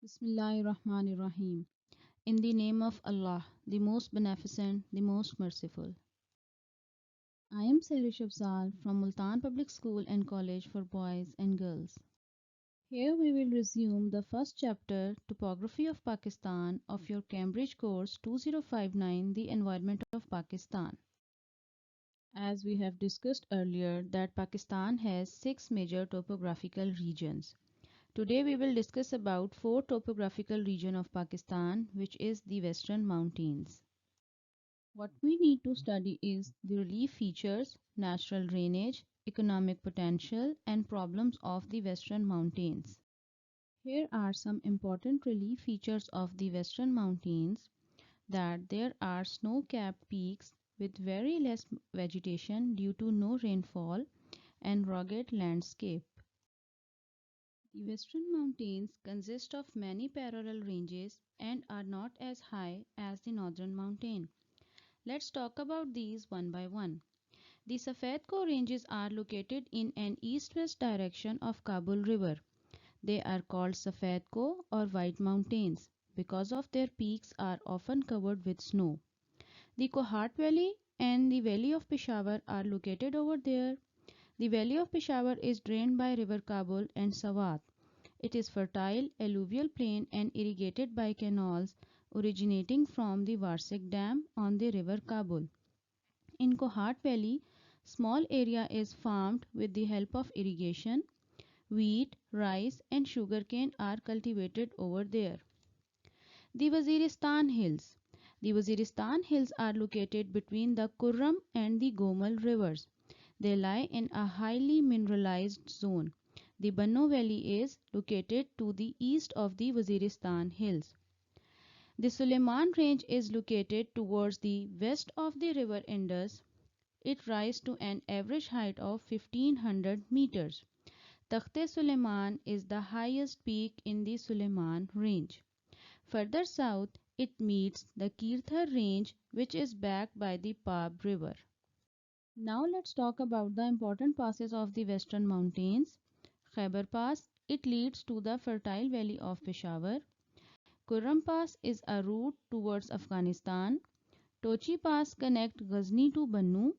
Bismillahirrahmanirrahim. In the name of Allah, the most beneficent, the most merciful. I am Sehrish Afzal from Multan Public School and College for Boys and Girls. Here we will resume the first chapter, Topography of Pakistan, of your Cambridge course 2059, The Environment of Pakistan. As we have discussed earlier, that Pakistan has 6 major topographical regions. Today we will discuss about 4 topographical region of Pakistan, which is the Western Mountains. What we need to study is the relief features, natural drainage, economic potential and problems of the Western Mountains. Here are some important relief features of the Western Mountains, that there are snow-capped peaks with very less vegetation due to no rainfall and rugged landscape. The Western Mountains consist of many parallel ranges and are not as high as the Northern Mountain. Let's talk about these one by one. The Safed Ko ranges are located in an east-west direction of Kabul River. They are called Safed Ko or White Mountains because of their peaks are often covered with snow. The Kohat Valley and the Valley of Peshawar are located over there. The Valley of Peshawar is drained by River Kabul and Swat. It is fertile alluvial plain and irrigated by canals originating from the Warsik Dam on the River Kabul. In Kohat Valley, small area is farmed with the help of irrigation. Wheat, rice and sugarcane are cultivated over there. The Waziristan Hills. The Waziristan Hills are located between the Kurram and the Gomal rivers. They lie in a highly mineralized zone. The Banno Valley is located to the east of the Waziristan Hills. The Suleiman Range is located towards the west of the river Indus. It rises to an average height of 1500 meters. Takhte Suleiman is the highest peak in the Suleiman Range. Further south, it meets the Kirthar Range, which is backed by the Pab River. Now let's talk about the important passes of the Western Mountains. Khyber Pass, it leads to the fertile valley of Peshawar. Kurram Pass is a route towards Afghanistan. Tochi Pass connects Ghazni to Bannu.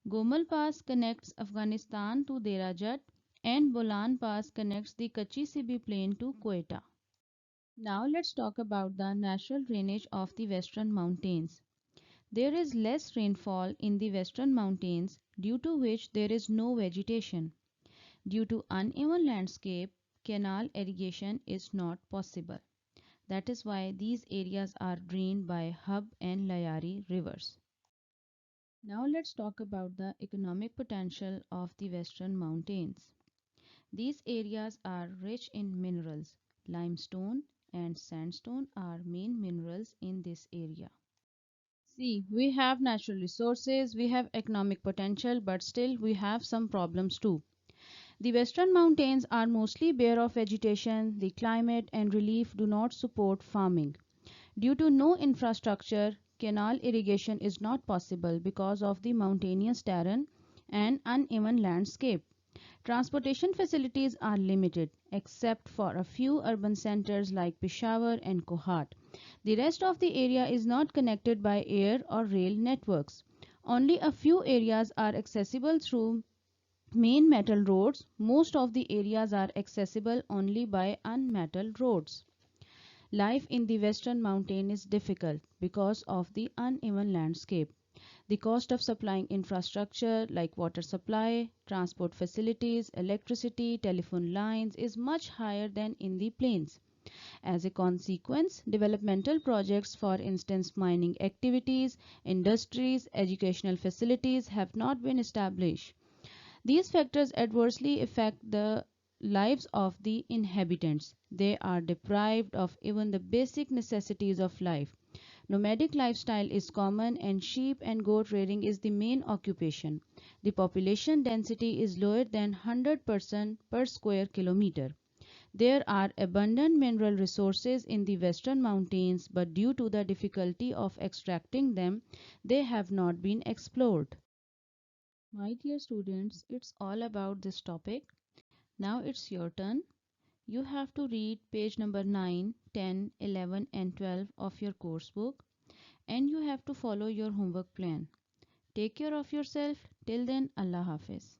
Gomal Pass connects Afghanistan to Dera Jat and Bolan Pass connects the Kachi Sibi Plain to Quetta. Now let's talk about the natural drainage of the Western Mountains. There is less rainfall in the Western Mountains, due to which there is no vegetation. Due to uneven landscape, canal irrigation is not possible. That is why these areas are drained by Hub and Layari rivers. Now let's talk about the economic potential of the Western Mountains. These areas are rich in minerals. Limestone and sandstone are main minerals in this area. See, we have natural resources, we have economic potential, but still we have some problems too. The Western Mountains are mostly bare of vegetation. The climate and relief do not support farming. Due to no infrastructure, canal irrigation is not possible because of the mountainous terrain and uneven landscape. Transportation facilities are limited, except for a few urban centers like Peshawar and Kohat. The rest of the area is not connected by air or rail networks. Only a few areas are accessible through main metal roads. Most of the areas are accessible only by unmetal roads. Life in the Western Mountain is difficult because of the uneven landscape. The cost of supplying infrastructure like water supply, transport facilities, electricity, telephone lines is much higher than in the plains. As a consequence, developmental projects, for instance mining activities, industries, educational facilities, have not been established. These factors adversely affect the lives of the inhabitants. They are deprived of even the basic necessities of life. Nomadic lifestyle is common and sheep and goat rearing is the main occupation. The population density is lower than 100% per square kilometer. There are abundant mineral resources in the Western Mountains, but due to the difficulty of extracting them, they have not been explored. My dear students, it's all about this topic. Now it's your turn. You have to read page number 9, 10, 11, and 12 of your course book, and you have to follow your homework plan. Take care of yourself. Till then, Allah Hafiz.